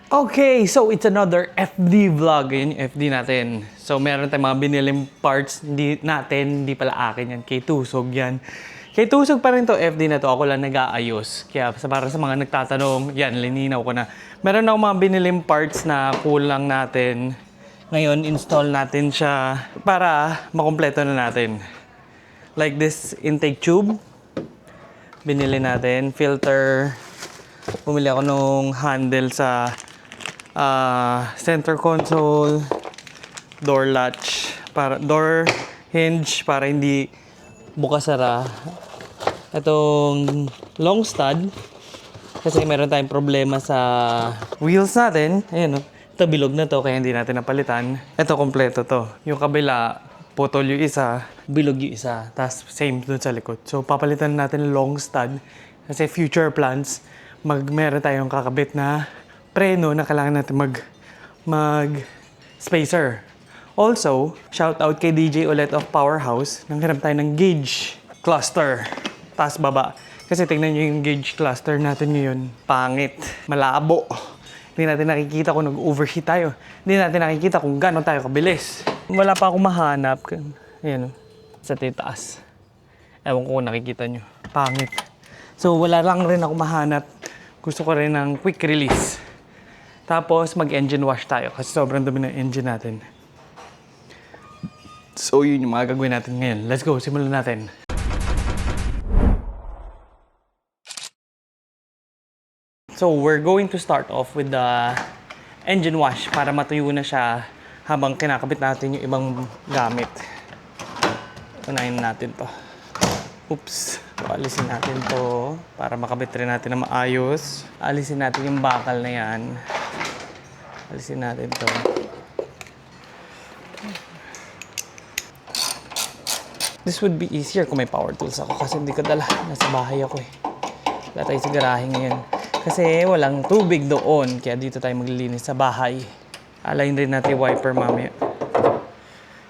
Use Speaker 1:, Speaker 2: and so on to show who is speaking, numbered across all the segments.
Speaker 1: Okay, so it's another FD vlog. Yun yung FD natin. So meron tayong mga biniling parts hindi pala akin yan. Kay Tusog yan. Kay Tusog pa rin to FD na to. Ako lang nag-aayos. Kaya para sa mga nagtatanong, yan, lininaw ko na. Meron ako mga biniling parts na kulang natin. Ngayon, install natin siya para makumpleto na natin. Like this intake tube. Binili natin. Filter. Bumili ako nung handle sa center console, door latch, door hinge para hindi bukas-sara. Itong long stud kasi meron tayong problema sa wheels natin. Ayan, no? Ito bilog na to kaya hindi natin napalitan. Ito kompleto to. Yung kabila, putol yung isa, bilog yung isa. Tapos same dun sa likod. So papalitan natin long stud kasi future plans, meron tayong kakabit na preno na kailangan natin mag spacer. Also, shout out kay DJ ulit of Powerhouse. Nanghiram tayo ng gauge cluster. Taas baba. Kasi tingnan nyo yung gauge cluster natin ngayon. Pangit. Malabo. Hindi natin nakikita kung nag-overheat tayo. Hindi natin nakikita kung gano'n tayo kabilis. Wala pa akong mahanap. Ayan o. Sa titaas. Ewan ko kung nakikita nyo. Pangit. So wala lang rin ako mahanap. Gusto ko rin ng quick release. Tapos mag-engine wash tayo kasi sobrang dumi ng engine natin. So yun yung mga gagawin natin ngayon. Let's go, simulan natin. So we're going to start off with the engine wash para matuyo na siya habang kinakabit natin yung ibang gamit. Unahin natin to. Oops. Alisin natin to para makabit rin natin na maayos. Alisin natin yung bakal na yan. Alisin natin to. This would be easier kung may power tools ako kasi hindi ko dala. Nasa bahay ako eh. Wala tayo sa garahe ngayon. Kasi walang tubig doon. Kaya dito tayo maglilinis sa bahay. Align rin natin yung wiper mamaya.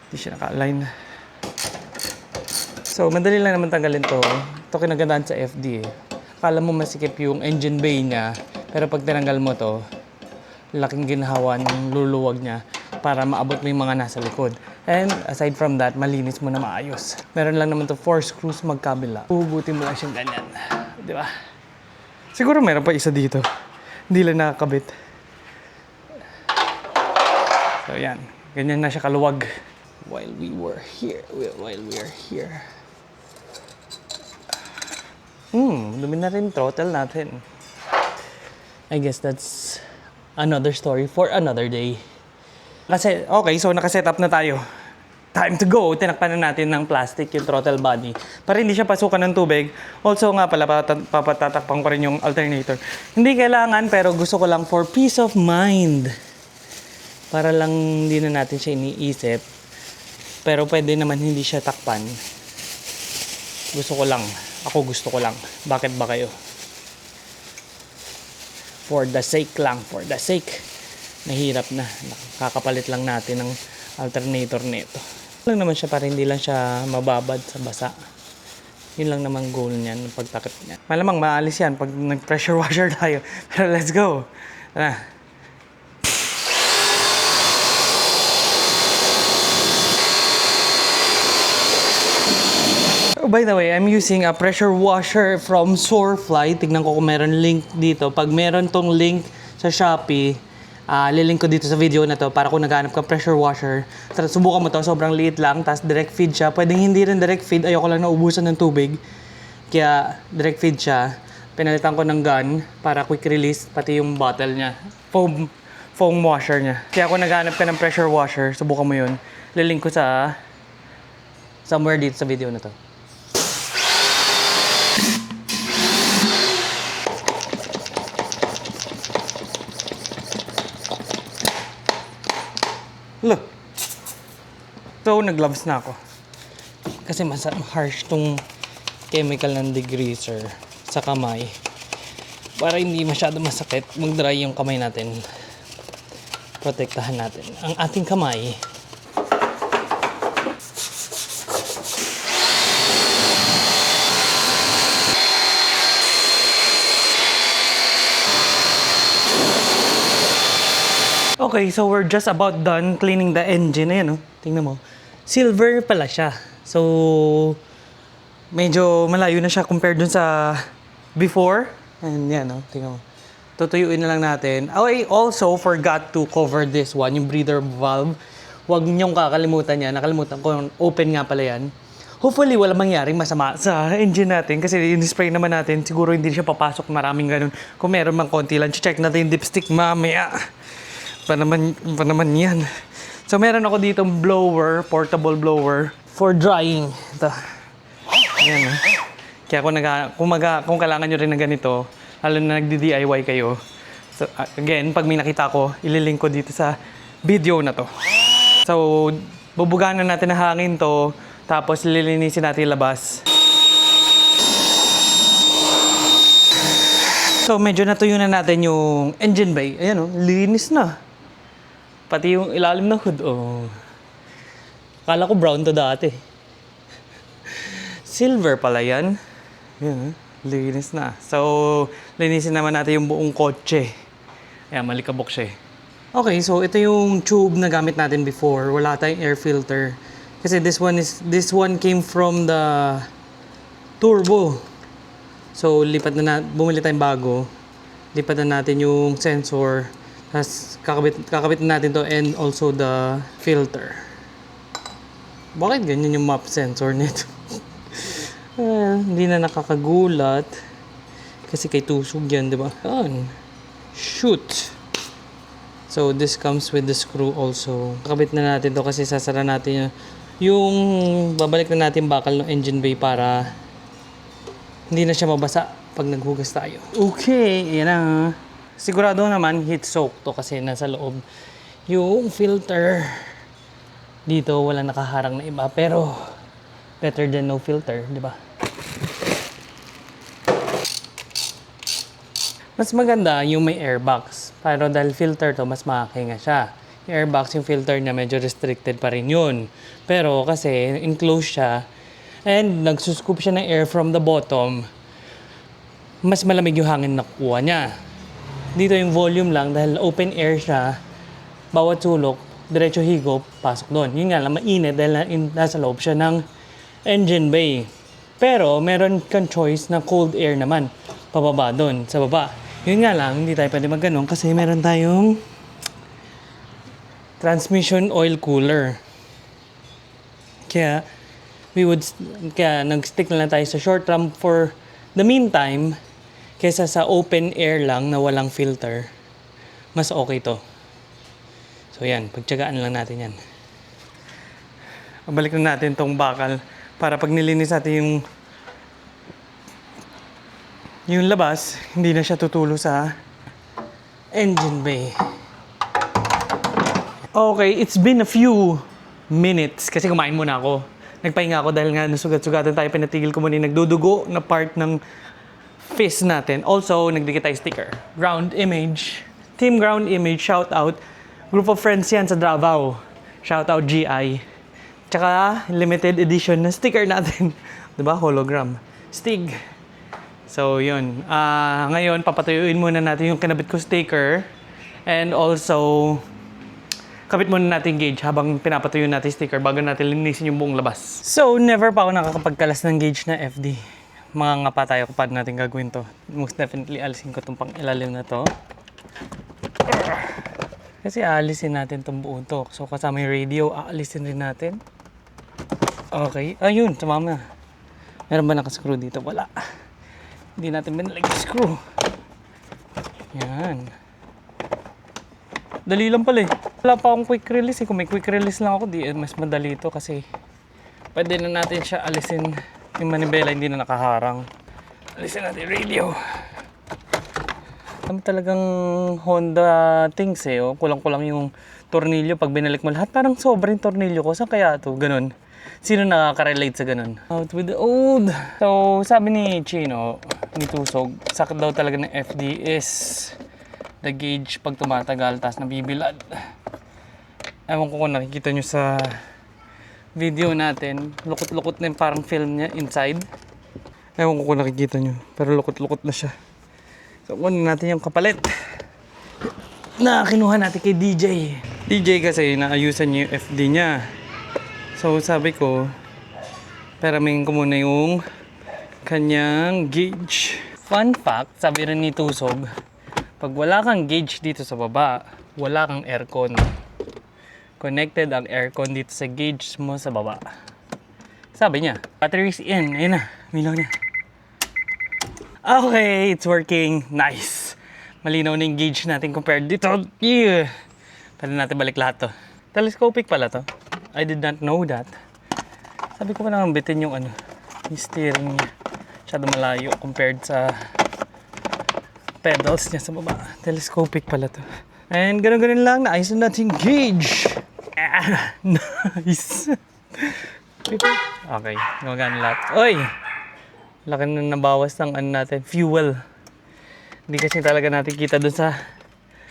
Speaker 1: Hindi siya naka-align. So, madali lang naman tanggalin to. Ito kinagandaan sa FD eh. Akala mo masikip yung engine bay niya. Pero pag tinanggal mo to, laking ginhawa ng luluwag niya para maabot mo yung mga nasa likod. And aside from that, malinis mo na maayos. Meron lang naman to 4 screws magkabila. Hugutin mo lang siyang ganyan. Di ba? Siguro meron pa isa dito. Hindi lang nakakabit. So yan. Ganyan na siya kaluwag. While we are here. Dumi na rin throttle natin. I guess that's another story for another day. Kasi, okay, so nakaset up na tayo. Time to go. Tinakpan na natin ng plastic yung throttle body para hindi siya pasukan ng tubig. Also nga pala, papatatakpan ko rin yung alternator. Hindi kailangan, pero gusto ko lang for peace of mind. Para lang hindi na natin siya iniisip. Pero pwede naman hindi siya takpan. Gusto ko lang. Ako gusto ko lang. Bakit ba kayo? For the sake lang. For the sake. Nahirap na. Nakakapalit lang natin ng alternator nito. Lang naman siya para hindi lang siya mababad sa basa. Yun lang naman goal niyan, pagtakip niya. Malamang maalis yan pag nag-pressure washer tayo. Pero let's go. Tara. By the way, I'm using a pressure washer from Soarfly. Tignan ko kung meron link dito. Pag meron tong link sa Shopee, lilink ko dito sa video na to para kung naghanap ka pressure washer. Subukan mo to, sobrang liit lang, tapos direct feed siya. Pwedeng hindi rin direct feed, ayoko lang naubusan ng tubig. Kaya direct feed siya. Pinalitan ko ng gun para quick release, pati yung bottle niya. Foam washer niya. Kaya kung naghanap ka ng pressure washer, subukan mo yun. Lilink ko sa somewhere dito sa video na to. Look. So, nag-gloves na ako. Kasi harsh tong chemical ng degreaser sa kamay. Para hindi masyado masakit, mag-dry yung kamay natin. Protektahan natin ang ating kamay. Okay, so we're just about done cleaning the engine. Ayan, oh. Tingnan mo. Silver pala siya. So, medyo malayo na siya compared dun sa before. And yan, oh. Tingnan mo. Tutuyuin na lang natin. I also forgot to cover this one, yung breather valve. Huwag niyong kakalimutan yan. Nakalimutan ko, open nga pala yan. Hopefully, wala mangyaring masama sa engine natin kasi yung spray naman natin, siguro hindi siya papasok maraming ganun. Kung meron mang konti lang, check natin yung dipstick mamaya. Pa naman yan. So, meron ako dito blower, portable blower for drying. Ito. Ayan. Kaya kung kailangan nyo rin ng ganito, lalo na nagdi-DIY kayo. So, again, pag may nakita ko, ililink ko dito sa video na to. So, bubugaan na natin ng hangin to, tapos lilinisin natin yung labas. So, medyo natuyo na natin yung engine bay. Ayan, oh, linis na. Pati yung ilalim ng hood, oh. Kala ko brown to dati. Silver pala yan. Yan, linis na. So, linisin naman natin yung buong kotse. Ayan, malikabok siya eh. Okay, so ito yung tube na gamit natin before. Wala tayong air filter. Kasi this one came from the turbo. So, bumili tayong bago. Lipat na natin yung sensor. Tapos, kakabit na natin to and also the filter. Bakit ganyan yung map sensor nito? Hindi na nakakagulat. Kasi kay tusog yan, di ba? Yan. Shoot! So, this comes with the screw also. Kakabit na natin to kasi sasara natin yung babalik na natin bakal ng engine bay para hindi na siya mabasa pag naghugas tayo. Okay, yan na. Sigurado naman heat soak to kasi nasa loob yung filter. Dito wala nakaharang na iba pero better than no filter, di ba? Mas maganda yung may airbox. Pero dahil filter to, mas makakinga siya. Yung airbox, yung filter niya medyo restricted pa rin yun. Pero kasi enclosed siya and nagsuscoop siya ng air from the bottom, mas malamig yung hangin na kukuha niya. Dito yung volume lang dahil open air siya, bawat sulok, diretso higop, pasok doon. Yun nga lang, mainit dahil nasa loob siya ng engine bay. Pero meron kang choice na cold air naman, pababa doon, sa baba. Yun nga lang, hindi tayo pwede magganon kasi meron tayong transmission oil cooler. Kaya nag-stick na lang tayo sa short ramp for the meantime. Kesa sa open air lang na walang filter, mas okay to. So yan, pagtyagaan lang natin yan. Pabalik na natin tong bakal para pag nilinis natin yung labas, hindi na siya tutulo sa engine bay. Okay, it's been a few minutes kasi kumain muna ako. Nagpahinga ako dahil nga nasugat-sugatan tayo, pinatigil ko muna yung nagdudugo na part ng face natin. Also, nagdikit tayo sticker. Ground Image. Team Ground Image, shout out. Group of friends yan sa Davao. Shout out GI. Tsaka, limited edition na sticker natin. Diba? Hologram. Stig. So, yun. Ngayon, papatuyuin muna natin yung kinabit ko sticker. And also, kabit muna natin gauge habang pinapatuyo natin sticker bago natin linisin yung buong labas. So, never pa ako nakakapagkalas ng gauge na FD. Mga ngapa tayo kung paano natin gagawin to. Most definitely, alisin ko itong pang ilalim na to. Kasi aalisin natin itong buo to. So, kasama yung radio, aalisin rin natin. Okay. Ayun, tumama. Meron ba nakascrew dito? Wala. Hindi natin binalagay screw. Yan. Dali lang pala eh. Wala pa akong quick release eh. Kung may quick release lang ako, mas madali ito kasi pwede na natin siya alisin. Yung manibela hindi na nakaharang. Alisin natin radio. Ano talagang Honda things eh. Oh. Kulang-kulang yung tornilyo. Pag binalik mo lahat, parang sobrang tornilyo ko. Saan kaya ito? Ganun. Sino nakaka-relate sa ganun? Out with the old. So, sabi ni Chino, ni Tusog, sakit daw talaga ng FD is the gauge pag tumatagal, tapos nabibilad. Ewan ko kung nakikita nyo sa video natin, lukot-lukot na yung parang film niya inside. Ewan ko kung nakikita nyo, pero lukot-lukot na siya. So, kunin natin yung kapalit. na kinuha natin kay DJ. DJ kasi naayusan niya yung FD niya. So sabi ko, peramin ko muna yung kanyang gauge. Fun fact, sabi rin ni Tusog, pag wala kang gauge dito sa baba, wala kang aircon. Connected ang aircon dito sa gauge mo sa baba. Sabi niya, battery's in. Ayun na, milaw na. Okay, it's working. Nice. Malinaw na yung gauge natin compared dito. Yeah. Pwede natin balik lahat to. Telescopic pala to. I did not know that. Sabi ko pa naman bitin yung yung steering niya. Masyado malayo compared sa pedals niya sa baba. Telescopic pala to. And ganun-ganun lang, naayos na natin gauge. Ah, nice. Okay, gumagana lahat. Oy! Laki na nabawas ng natin, fuel. Hindi kasi talaga natin kita dun sa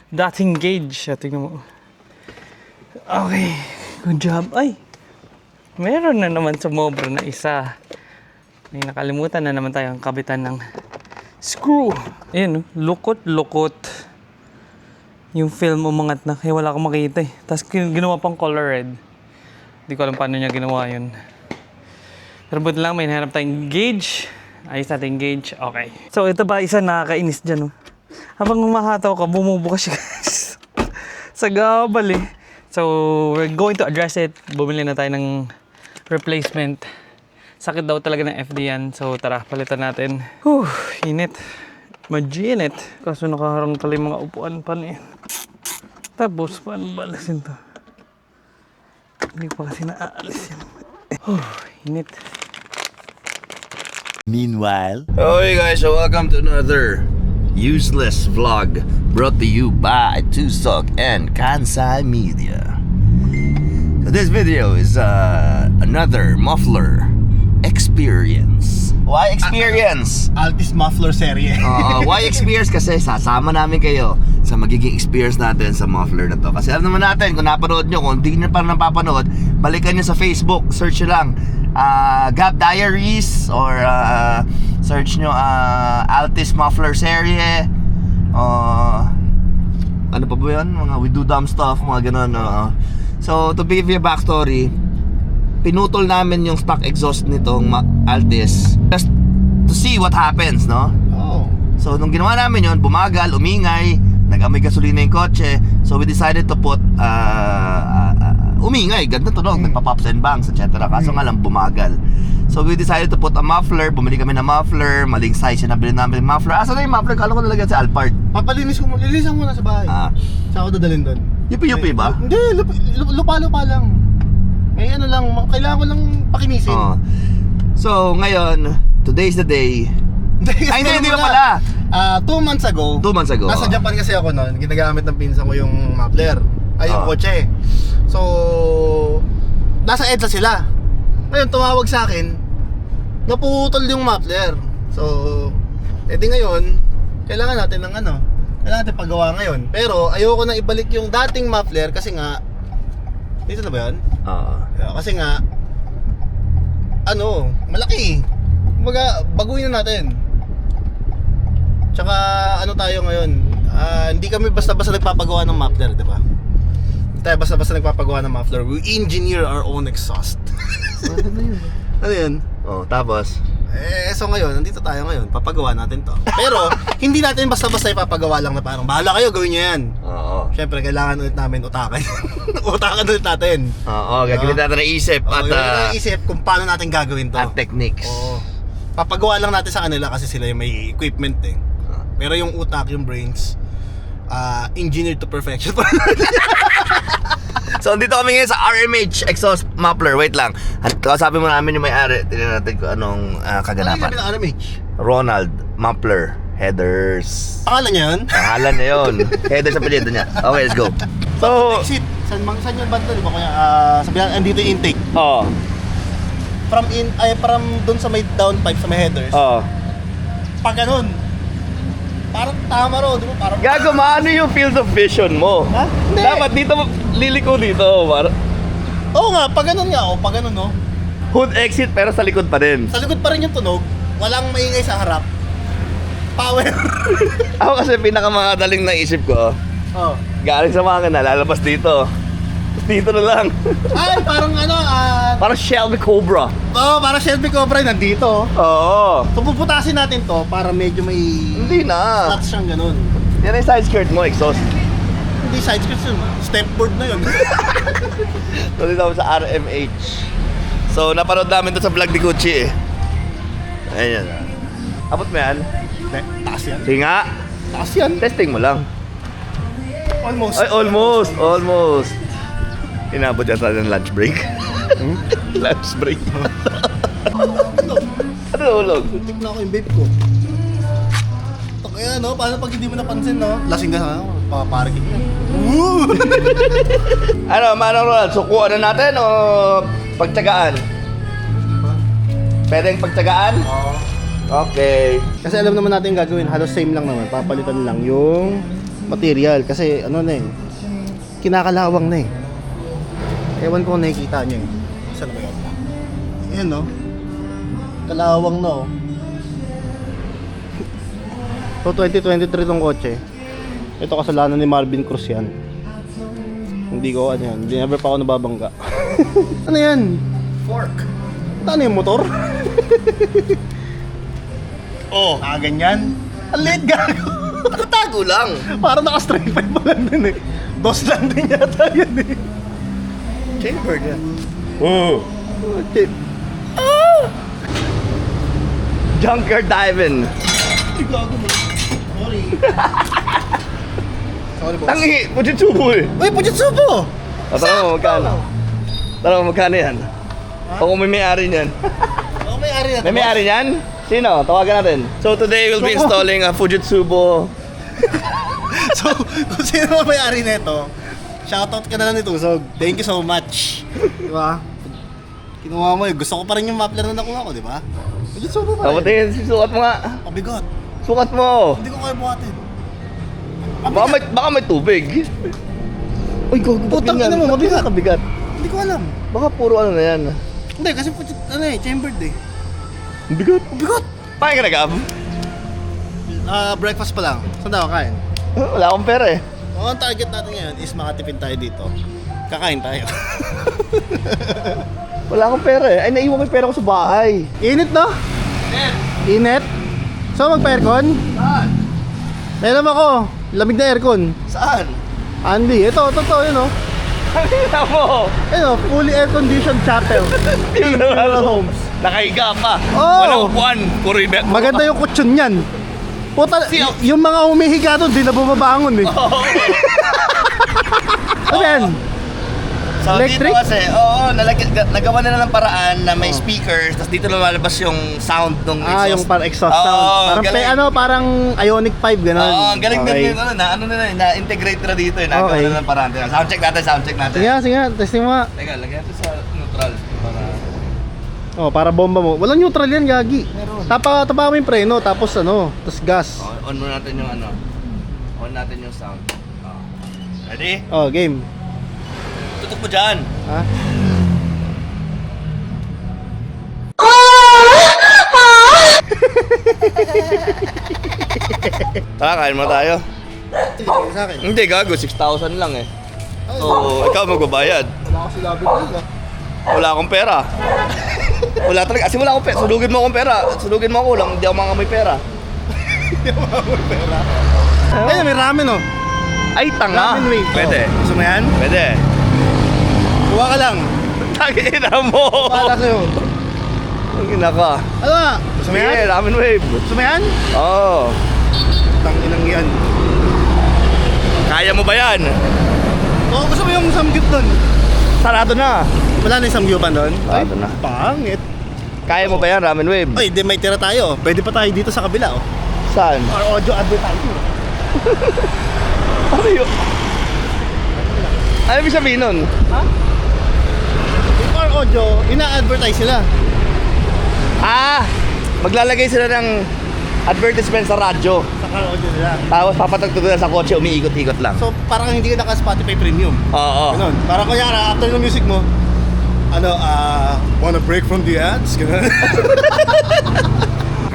Speaker 1: dating gauge. Tingnan mo. Okay, good job. Ay! Meron na naman sumobra na isa. May nakalimutan na naman tayong kabitan ng screw. Ayan, lukot-lukot. Yung film umangat na, kaya wala akong makita eh. Tapos ginawa pang color red. Hindi ko alam paano niya ginawa yun. Pero buti lang, may nahanap tayong gauge. Ayos natin gauge. Okay. So, ito ba isa nakakainis dyan, oh. Habang umahataw ka, bumubukas siya sa gabal eh. So, we're going to address it. Bumili na tayo ng replacement. Sakit daw talaga ng FD yan. So, tara, palitan natin. Whew, init. Majinit. Kaso nakaharang tala yung mga upuan pa niya. Tapos, paano balasin to? Hindi pa kasi naaalis yan. Init.
Speaker 2: Meanwhile, hey guys, so welcome to another useless vlog brought to you by Tusok and Kansai Media. So this video is another muffler experience. Why experience?
Speaker 3: Altis Muffler serye.
Speaker 2: Why experience? Kasi sasama namin kayo sa magiging experience natin sa muffler na to. Kasi alam naman natin, kung napanood nyo, kung hindi nyo pa napapanood, balikan nyo sa Facebook, search nyo lang Gap Diaries or search nyo Altis Muffler serye. Ano pa ba yun? Mga We Do Dumb Stuff, mga ganun. So to give you a backstory, pinutol namin yung stock exhaust nitong Altis just to see what happens, no?
Speaker 3: Oh.
Speaker 2: So nung ginawa namin yun, bumagal, umingay, nag-amoy gasolina yung kotse. So we decided to put umingay, ganda tunog, nagpa-pops and bangs, etc. Kaso nga lang bumagal. So we decided to put a muffler. Bumili kami ng muffler, maling size yung nabili namin ng muffler. Asa na yung muffler? Kala ko nalagyan sa Alphard.
Speaker 3: Papalinis ko mo, lilisan mo na sa bahay. Saan ako dadalhin doon?
Speaker 2: Yupi-yupi ba?
Speaker 3: Hindi, lupa-lupa lang. May ano lang, kailangan ko lang pakinisin.
Speaker 2: So ngayon, today's the day. Ay, hindi pa pala.
Speaker 3: 2 months ago.
Speaker 2: 2 months ago.
Speaker 3: Nasa Japan kasi ako noon. Ginagamit ng pinsan ko yung muffler. Ay, yung kotse. So, nasa EDSA sila. Ngayon, tumawag sa akin. Naputol yung muffler. So, edi ngayon, kailangan natin ng kailangan natin pagawa ngayon. Pero, ayoko na ibalik yung dating muffler kasi nga, dito na ba yun? Kasi nga, malaki. Kumbaga, baguhin na natin. Tsaka, tayo ngayon? Hindi kami basta-basta nagpapagawa ng muffler, di ba? Hindi tayo basta-basta nagpapagawa ng muffler. We engineer our own exhaust. Ano yun?
Speaker 2: Tapos?
Speaker 3: So ngayon, nandito tayo ngayon, papagawa natin to. Pero, hindi natin basta-basta ipapagawa lang na parang, bahala kayo, gawin nyo yan. Siyempre, kailangan ulit namin utakan. Utakan ulit natin.
Speaker 2: Gagawin natin ng isip at
Speaker 3: isip kung paano natin gagawin to.
Speaker 2: at techniques.
Speaker 3: Papagawa lang natin sa kanila kasi sila yung may equipment eh. Pero yung utak, yung brains, engineered to perfection.
Speaker 2: So, andito kami ngayon sa RMH Exhaust Muffler. Wait lang. Kausapin mo namin yung may-ari. Tignan natin kung anong kaganapan.
Speaker 3: Ano yung RMH?
Speaker 2: Ronald Muffler Headers.
Speaker 3: Pangalan niya yun?
Speaker 2: Pangalan niya yun. Headers sa apelyido niya. Okay, let's go. So,
Speaker 3: Exit. Saan yung banda? Di ba kaya sabihan, andito yung intake. From doon sa may downpipe, sa may headers. Pag ganun. Parang tama ro, di ba? Parang
Speaker 2: Gago, maano yung field of vision mo?
Speaker 3: Ha? Hindi.
Speaker 2: Dapat dito, liliko dito.
Speaker 3: Oo nga, pag ganun nga, pag ganun no.
Speaker 2: Hood exit pero sa likod pa rin.
Speaker 3: Sa likod pa rin yung tunog. Walang maingay sa harap. Power.
Speaker 2: Ako kasi pinakamadaling naisip ko, galing sa makina, lalabas dito. Tapos dito na lang.
Speaker 3: Ay, parang
Speaker 2: Parang Shelby Cobra.
Speaker 3: parang Shelby Cobra nandito.
Speaker 2: Oo.
Speaker 3: So puputasin natin to para medyo may
Speaker 2: Hindi na.
Speaker 3: slots siyang ganun.
Speaker 2: Yan yung side skirt mo, exhaust.
Speaker 3: Hindi side skirts yun. Stepboard na yun.
Speaker 2: So dito ako sa RMH. So napanood namin to sa vlog ni Gucci eh. Ayan. Abot mo yan?
Speaker 3: Hindi, taas yan.
Speaker 2: Sige nga.
Speaker 3: Taas yan.
Speaker 2: Testing mo lang.
Speaker 3: Almost.
Speaker 2: Ay, almost. Inabot yata ng lunch break. Lunch break. Ano ulog?
Speaker 3: Tik na ako yung vape ko. Kaya no, paano pag hindi mo napansin no? Lasing ka na, papaparking na.
Speaker 2: Ano, Manong Ronald, sukuan na natin o pagtsagaan? Pwedeng pagtsagaan?
Speaker 3: Oo.
Speaker 2: Okay.
Speaker 3: Kasi alam naman natin yung gagawin, halos same lang naman. Papalitan lang yung material. Kasi ano na eh, kinakalawang na eh. Ewan ko kung nakikita nyo eh. Saan ba yun? Ayan no? Kalawang no. So 2023 tong kotse. Ito kasalanan ni Marvin Cruz yan. Hindi ko ano yan. Never pa ako nababangga. Ano yan? Fork. Ano yung motor? Oh, ganyan. Ang liit gago.
Speaker 2: Nakatago lang.
Speaker 3: Parang naka-straight pipe pa lang din eh. Dos lang din yata yan eh.
Speaker 2: Chambered yan. Oh.
Speaker 3: Chip.
Speaker 2: Junker diving.
Speaker 3: Gago mo. Sorry. Sorry boss.
Speaker 2: Tangi, Fujitsubo eh.
Speaker 3: Uy, Fujitsubo!
Speaker 2: Tara mo, magkano? Tara mo, magkano yan? O kung may may-ari niyan.
Speaker 3: Oh, may ari na.
Speaker 2: May may-ari niyan? Sino? Tawagan natin. So today we'll be installing a Fujitsubo.
Speaker 3: So, kung sino may ari nito, shoutout ka na lang ni Tusog. Thank you so much. Di ba? Kinuha mo eh. Gusto ko pa rin yung muffler na nakuha ko, di ba? Fujitsubo pa
Speaker 2: Tapos
Speaker 3: rin.
Speaker 2: tingin, sukat mo nga.
Speaker 3: Pabigot.
Speaker 2: Sukat mo.
Speaker 3: Hindi ko kaya buhatin.
Speaker 2: Baka may tubig. Uy,
Speaker 3: Putang ina mo, mabigat.
Speaker 2: Kabigat.
Speaker 3: Hindi ko alam.
Speaker 2: Baka puro ano na yan.
Speaker 3: Hindi, kasi chambered eh.
Speaker 2: Bigat.
Speaker 3: Bigot!
Speaker 2: Paano ka nag-up?
Speaker 3: Breakfast pa lang. Saan daw kain?
Speaker 2: Wala akong pera eh.
Speaker 3: Ang target natin ngayon is makatipid tayo dito. Kakain tayo.
Speaker 2: Wala akong pera eh. Ay, naiwan ko yung pera ko sa bahay.
Speaker 3: Init no? Init? So magpa-aircon?
Speaker 2: Saan?
Speaker 3: Meron ako. Lamig na aircon.
Speaker 2: Saan?
Speaker 3: Andy, ito, yun oh.
Speaker 2: Kanina mo.
Speaker 3: Ayun oh, fully air-conditioned chapel. Funeral homes.
Speaker 2: Nakahiga pa.
Speaker 3: Oo.
Speaker 2: Walang upuan. Puro ibet.
Speaker 3: Maganda yung kutsyon niyan. Puta, yung mga humihiga doon, di na bumabangon eh. Ano yan?
Speaker 2: So
Speaker 3: Electric?
Speaker 2: dito kasi, nagawa na ng paraan na may speakers, tapos dito lumalabas yung sound ng exhaust.
Speaker 3: Yung parang exhaust
Speaker 2: Oo,
Speaker 3: sound. Parang,
Speaker 2: galing.
Speaker 3: parang Ioniq 5, gano'n.
Speaker 2: Oo, ang galing
Speaker 3: Okay.
Speaker 2: din yun, na-integrate na dito eh. Nagawa
Speaker 3: Okay.
Speaker 2: na ng paraan. Soundcheck natin.
Speaker 3: Sige nga, testing mo nga.
Speaker 2: Teka, lagyan natin sa neutral para...
Speaker 3: Oh, para bomba mo. Walang neutral yan, gagi. Tapa mo yung preno, tapos tapos gas.
Speaker 2: On muna natin yung on natin yung sound. Ready?
Speaker 3: Oh, game.
Speaker 2: Tutok mo dyan.
Speaker 3: Ha?
Speaker 2: Tara, kain mo tayo.
Speaker 3: Sa akin.
Speaker 2: Hindi, gago. 6,000 lang eh. So, ikaw magbabayad.
Speaker 3: Wala ko sila bigla.
Speaker 2: Wala akong pera. Wala talaga. Kasi wala akong pera. Sunugin mo akong pera. Sunugin mo ako lang. Hindi ako mga pera.
Speaker 3: Ayun, may ramen oh.
Speaker 2: Ay, tanga.
Speaker 3: Ramen wave.
Speaker 2: Pwede.
Speaker 3: Gusto mo yan?
Speaker 2: Pwede.
Speaker 3: Kuha ka lang.
Speaker 2: Tangina mo.
Speaker 3: Para sa'yo.
Speaker 2: Ang ina ka.
Speaker 3: Ano nga? Gusto mo
Speaker 2: Sige,
Speaker 3: yan?
Speaker 2: ramen wave.
Speaker 3: Gusto mo yan?
Speaker 2: Oo.
Speaker 3: Tanginang yan.
Speaker 2: Kaya mo ba yan?
Speaker 3: Oo, gusto mo yung samgyup doon?
Speaker 2: Sarado na.
Speaker 3: Wala na yung samgyupan doon?
Speaker 2: Sarado na.
Speaker 3: Pangit.
Speaker 2: Kaya mo ba yan, ramen wave?
Speaker 3: Ay, di may tira tayo. Pwede pa tayo dito sa kabila oh.
Speaker 2: Saan?
Speaker 3: Or audio advertising.
Speaker 2: Ano yun? Ano ibig sabihin nun?
Speaker 3: Ha? Yung or audio, ina-advertise sila.
Speaker 2: Maglalagay sila ng advertisement sa radyo.
Speaker 3: Sa car audio nila.
Speaker 2: Tapos papatagtog na sa kotse, umiikot-ikot lang.
Speaker 3: So, parang hindi ka naka-Spotify Premium.
Speaker 2: Oo.
Speaker 3: Ganun. Parang kunyari, after ng music mo, wanna break from the ads? Ganun.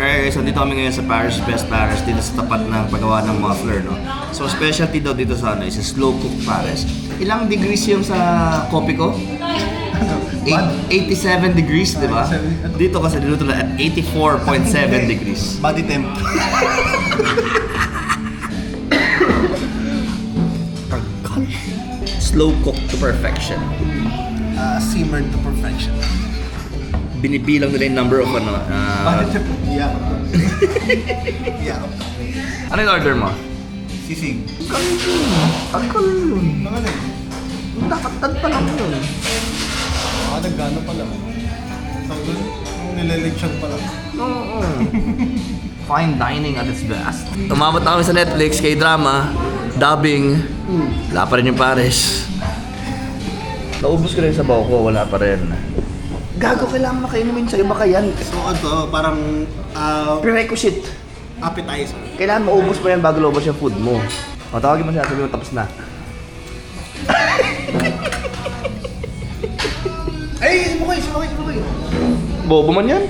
Speaker 2: Okay, so dito kami ngayon sa Paris Best Paris, dito sa tapat ng paggawa ng muffler, no? So, specialty daw dito sa ano is slow cook Paris. Ilang degrees yung sa kopi ko? 87 degrees, di ba? Dito kasi niluto na at 84.7 degrees.
Speaker 3: Body temp.
Speaker 2: Slow cook to perfection.
Speaker 3: Simmered to perfection.
Speaker 2: Binibilang nila yung number of ano.
Speaker 3: Body temp. Yeah. Yeah.
Speaker 2: Ano yung order mo?
Speaker 3: Sisig.
Speaker 2: Akal yun.
Speaker 3: Mga eh.
Speaker 2: Dapat pa lang yun.
Speaker 3: Nagano pa lang. So, nileleksyon pa lang.
Speaker 2: Oo. Fine dining at its best. Umabot na kami sa Netflix, kay drama, dubbing. Wala pa rin yung Paris. Naubos ko rin sa baho ko, wala pa rin. Gago, kailangan makainumin sa iba yan.
Speaker 3: So, ito, parang
Speaker 2: Prerequisite.
Speaker 3: appetizer.
Speaker 2: Kailangan maubos mo yan bago lumabas yung food mo. O, tawagin mo siya, sabi mo tapos na.
Speaker 3: Ay, sumukay.
Speaker 2: Bobo man yan?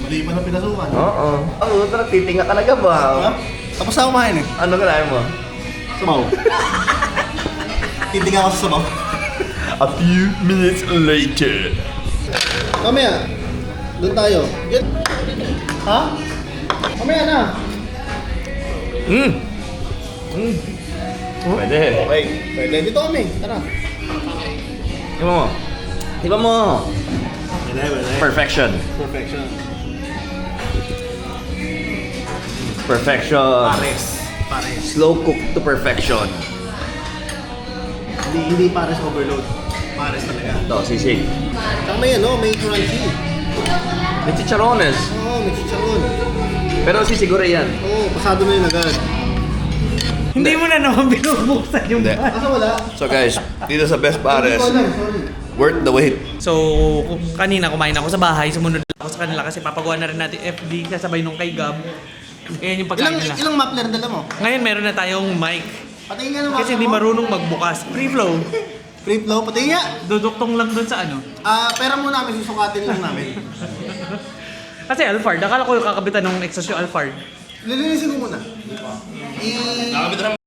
Speaker 3: Mali pa na pinasukan.
Speaker 2: Oo. Oo, tara, titinga talaga ba?
Speaker 3: Ha? Tapos na kumain eh.
Speaker 2: Ano kailangan mo?
Speaker 3: Sabaw. Titingnan ako sa sabaw.
Speaker 2: A few minutes later.
Speaker 3: Mamaya, doon tayo. Ha? Mamaya na.
Speaker 2: Pwede.
Speaker 3: Okay, pwede. Dito kami. Tara.
Speaker 2: Iba mo. Iba mo.
Speaker 3: Pwede.
Speaker 2: Perfection.
Speaker 3: Perfection.
Speaker 2: Perfection.
Speaker 3: Pares.
Speaker 2: Slow cook to perfection.
Speaker 3: Hindi pares overload. Pares talaga.
Speaker 2: Ito, sisig.
Speaker 3: Saka may may crunchy.
Speaker 2: May chicharones.
Speaker 3: Oo, may chicharon.
Speaker 2: Pero sisiguro yan.
Speaker 3: Oo, pasado na yun agad.
Speaker 1: Hindi mo na naman binubuksan yung
Speaker 2: Hindi.
Speaker 1: bag.
Speaker 3: Kaso wala.
Speaker 2: So guys, dito sa Best Pares,
Speaker 3: Sorry.
Speaker 2: worth the wait.
Speaker 1: So, kanina kumain ako sa bahay, sumunod ako sa kanila kasi papagawa na rin natin FD kasabay nung kay Gab. Ayan yung pagkain nila.
Speaker 3: Ilang muffler dala mo?
Speaker 1: Ngayon meron na tayong mic.
Speaker 3: Patingin nga ng
Speaker 1: Kasi hindi marunong magbukas. Free flow.
Speaker 3: Free flow, patingin nga.
Speaker 1: Duduktong lang doon sa ano.
Speaker 3: Pera muna namin, susukatin lang namin.
Speaker 1: Kasi Alphard, akala ko yung kakabitan ng exhaust yung Alphard.
Speaker 3: Lilinisin ko muna.
Speaker 2: Nakakabit na.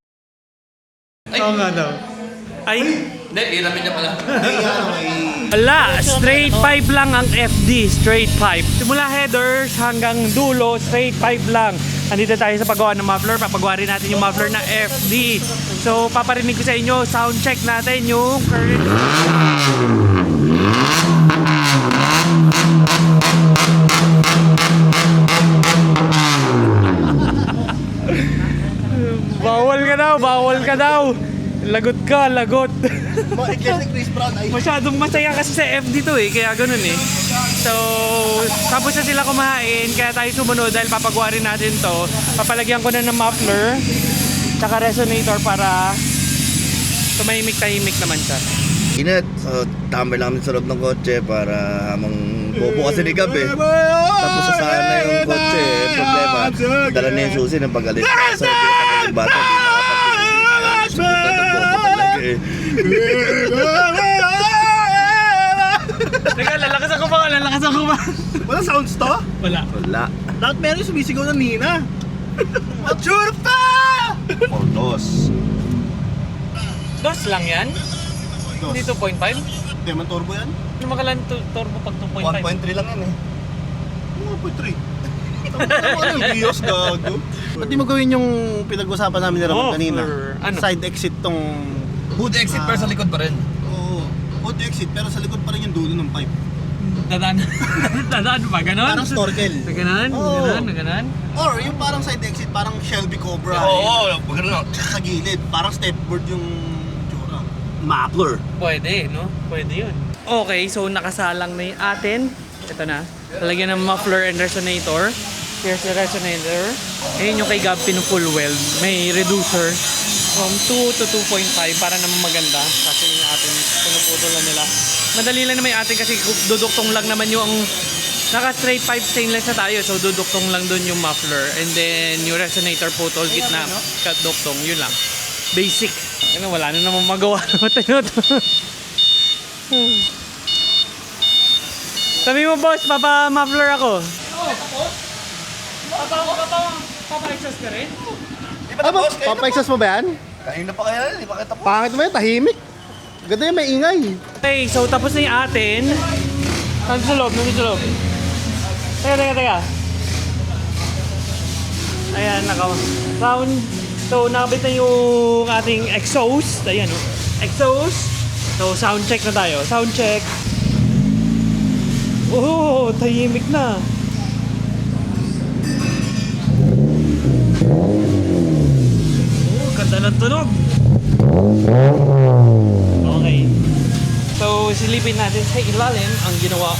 Speaker 1: Oo nga daw. Ay,
Speaker 2: Hindi, iramin niya pala.
Speaker 1: wala, straight pipe lang ang FD, straight pipe. Simula headers hanggang dulo, straight pipe lang. Andito tayo sa paggawa ng muffler, papagawa rin natin yung muffler na FD. So, paparinig ko sa inyo, sound check natin yung current. Bawal ka daw. Lagot ka, lagot.
Speaker 3: Chris Brown ay
Speaker 1: Masyadong masaya kasi sa FD to eh, kaya ganun eh. So, tapos na sila kumain, kaya tayo sumunod dahil papagawa rin natin to. Papalagyan ko na ng muffler, tsaka resonator para tumahimik-tahimik naman siya.
Speaker 2: Init. So, tambay lang kami sa loob ng kotse para hamang bobo kasi ni Gab eh. Tapos sasana yung kotse, problema. Dala na yung susi ng pag-alis. So, di ka yung bata, di nakapag-alis. Sumunod ng bobo talaga eh.
Speaker 1: Teka, lalakas ako ba?
Speaker 3: Wala sounds to?
Speaker 1: Wala.
Speaker 2: Wala.
Speaker 3: Dapat meron yung sumisigaw ng Nina. Mature pa!
Speaker 2: Or dos.
Speaker 1: Dos lang yan?
Speaker 3: Dos.
Speaker 1: Hindi 2.5?
Speaker 3: Hindi man turbo yan?
Speaker 1: Ano makalan turbo pag 2.5?
Speaker 2: 1.3 lang yan eh.
Speaker 3: 1.3. Ano yung Diyos, gago? Ba't di mo gawin yung pinag-usapan namin ni Ramon kanina?
Speaker 1: Ano?
Speaker 3: Side exit tong...
Speaker 2: Hood exit pero sa likod pa rin.
Speaker 3: Oo. Hood exit, pero sa likod pa rin yung dulo ng pipe.
Speaker 1: Dadaan ba? Ganon?
Speaker 3: Parang snorkel.
Speaker 1: Ganon?
Speaker 3: Oo.
Speaker 1: Ganon?
Speaker 3: Or yung parang side exit, parang Shelby Cobra.
Speaker 2: Oo, pagkano lang.
Speaker 3: Sa gilid, parang stepboard yung tsura. Muffler.
Speaker 1: Pwede, no? Pwede yun. Okay, so nakasalang na yung atin. Ito na. Talagyan ng muffler and resonator. Here's the resonator. Ayun yung kay Gab full weld. May reducer from 2 to 2.5 para naman maganda. Kasi yung atin, pinuputol na nila. Madali lang naman yung atin kasi duduktong lang naman yung naka straight pipe stainless na tayo. So duduktong lang dun yung muffler. And then yung resonator putol, gitna, cut duktong. Yun lang. Basic. Ano, wala na namang magawa. Sabi mo, boss, papa-muffler ako. Papa-exhaust ka rin?
Speaker 2: Di ba tapos? Kayo na po.
Speaker 3: Papa-exhaust mo ba yan?
Speaker 2: Kanina pa kaya, di ba kayo tapos?
Speaker 3: Pangit mo yan, tahimik. Ganda yan, may ingay.
Speaker 1: Okay, so tapos na yung atin. Nandun sa loob, nandun sa loob. Teka. Ayan, sound. So, nakabit na yung ating exhaust. Ayan, oh. Exhaust. So, sound check na tayo. Sound check. Oh, tahimik na. Oh, ganda ng tunog. Okay. So, silipin natin sa ilalim ang ginawa.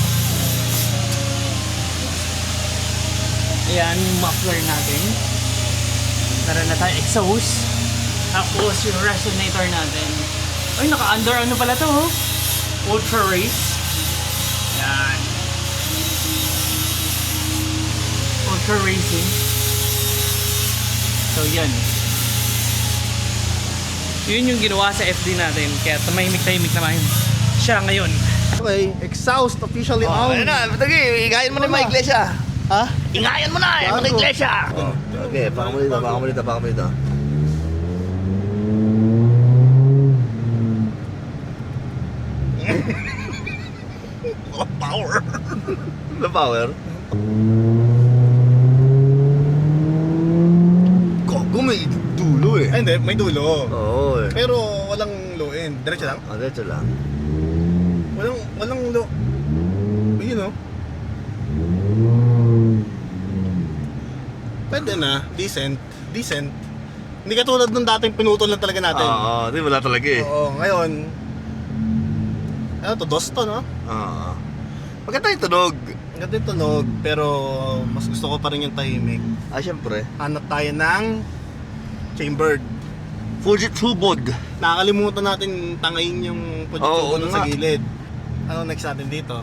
Speaker 1: Ayan, yung muffler natin. Meron na tayo exhaust. Tapos yung resonator natin. Ay, naka-under ano pala to, oh? Ultra Race. Ayan. Ultra Racing. So, yan. Yun yung ginawa sa FD natin. Kaya tahimik-tahimik naman siya ngayon.
Speaker 3: Okay, exhaust officially
Speaker 2: Oh,
Speaker 3: on.
Speaker 2: ayun na, Tagi, igayin mo na yung mga iglesia.
Speaker 3: Ha?
Speaker 2: Ingayan mo na, yung mga iglesia. Oh, okay, baka mo dito. Power. The power. Gogo, may dulo eh.
Speaker 3: Ay, hindi, may dulo.
Speaker 2: Oo eh.
Speaker 3: Pero walang low end. Diretso lang?
Speaker 2: Diretso lang.
Speaker 3: Walang low. Yun oh. Pwede na. Decent. Hindi katulad nung dating pinutol lang talaga natin.
Speaker 2: Oo, di wala talaga eh.
Speaker 3: Oo, ngayon. Ano to? DOS to, no?
Speaker 2: Oo. Maganda yung tunog.
Speaker 3: Ganda yung tunog, pero mas gusto ko pa rin yung tahimik.
Speaker 2: Ah, syempre.
Speaker 3: Hanap tayo ng chambered.
Speaker 2: Fujitsu Bod.
Speaker 3: Nakakalimutan natin tangayin yung
Speaker 2: Oo,
Speaker 3: Fujitsu
Speaker 2: nga.
Speaker 3: sa gilid. Ano next natin dito?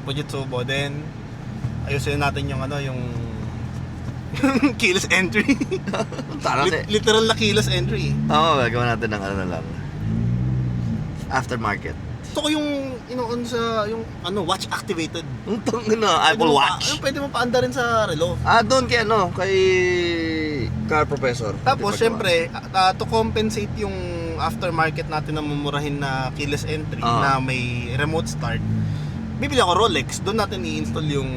Speaker 3: Fujitsu, then ayusin natin yung yung keyless entry.
Speaker 2: Tara kasi.
Speaker 3: Literal na keyless entry.
Speaker 2: Oo, gagawa natin ng ano na lang. Aftermarket.
Speaker 3: Gusto ko yung on sa yung watch activated.
Speaker 2: Ang na, Apple Watch.
Speaker 3: Pwede mo paanda rin sa relo.
Speaker 2: Ah, doon kay kay Car Professor.
Speaker 3: Tapos syempre, to compensate yung aftermarket natin na mumurahin na keyless entry na may remote start. Bibili ako Rolex, doon natin i-install yung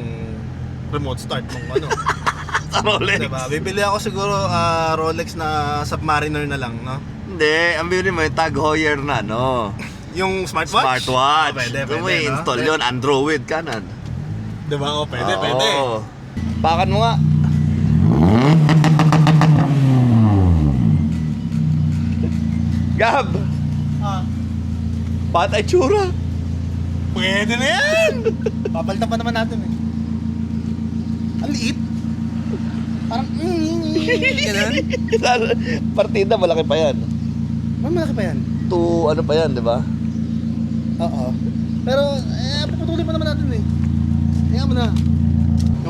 Speaker 3: remote start ng
Speaker 2: Sa Rolex.
Speaker 3: Diba? Bibili ako siguro Rolex na Submariner na lang, no?
Speaker 2: Hindi, ang bibili mo yung Tag Heuer na, no?
Speaker 3: Yung smartwatch?
Speaker 2: Smartwatch.
Speaker 3: Pwede,
Speaker 2: Doon mo
Speaker 3: no?
Speaker 2: i-install yun, Android kanan.
Speaker 3: Diba? Oh, pwede.
Speaker 2: Oo. Pakan mo nga. Gab!
Speaker 3: Ah,
Speaker 2: Patay tsura.
Speaker 3: pwede na yan! Papalitan pa naman natin eh. Ang liit. Parang ganun.
Speaker 2: Partida, malaki pa yan.
Speaker 3: Malaki pa yan.
Speaker 2: Ano pa yan, di ba?
Speaker 3: Oo. Pero, puputulin pa naman natin eh. Kaya mo na.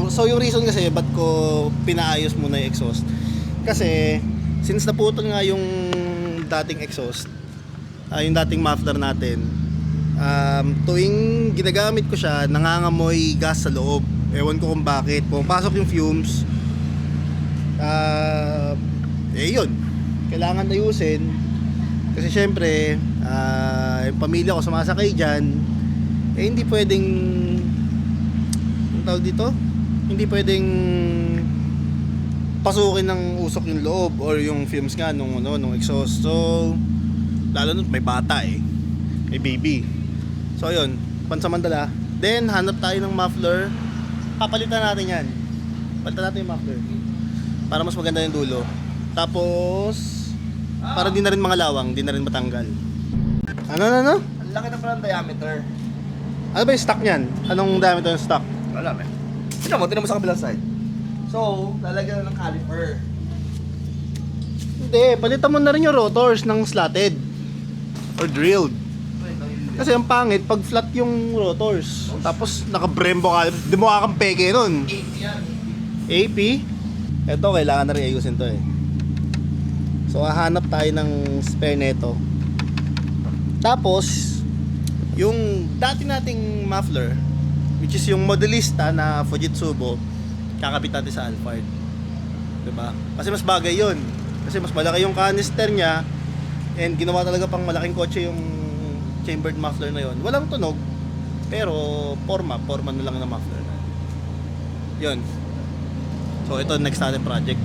Speaker 3: So, yung reason kasi, ba't ko pinaayos muna yung exhaust? Kasi, since naputol nga yung dating exhaust, yung dating muffler natin, tuwing ginagamit ko siya, nangangamoy gas sa loob. Ewan ko kung bakit. Pumapasok yung fumes. Yun. Kailangan ayusin. Kasi syempre, yung pamilya ko sumasakay dyan, hindi pwedeng, ang tawag dito? Hindi pwedeng pasukin ng usok yung loob or yung fumes nga nung exhaust. So, lalo nun may bata eh. May baby. So, ayun. Pansamantala. Then, hanap tayo ng muffler. Papalitan natin yan. Palitan natin yung muffler. Para mas maganda yung dulo. Tapos, para di na rin mga lawang, di na rin matanggal. Ano?
Speaker 2: Ang laki na pala ng diameter.
Speaker 3: Ano ba yung stock niyan? Anong diameter yung stock?
Speaker 2: Wala, man. Tinan mo sa kabilang side. So, lalagyan na ng caliper.
Speaker 3: Hindi, palitan mo na rin yung rotors ng slotted or drilled. Kasi ang pangit pag flat yung rotors. Tapos naka-Brembo ka, di mo kakang peke nun. AP? Ito, kailangan na rin ayusin to eh. So, hahanap tayo ng spare neto. Tapos, yung dati nating muffler, which is yung modelista na Fujitsu, kakabit natin sa Alphard. Diba? Kasi mas bagay yun. Kasi mas malaki yung canister niya and ginawa talaga pang malaking kotse yung chambered muffler na yun. Walang tunog, pero forma na lang ng muffler. Yun. So ito next natin project.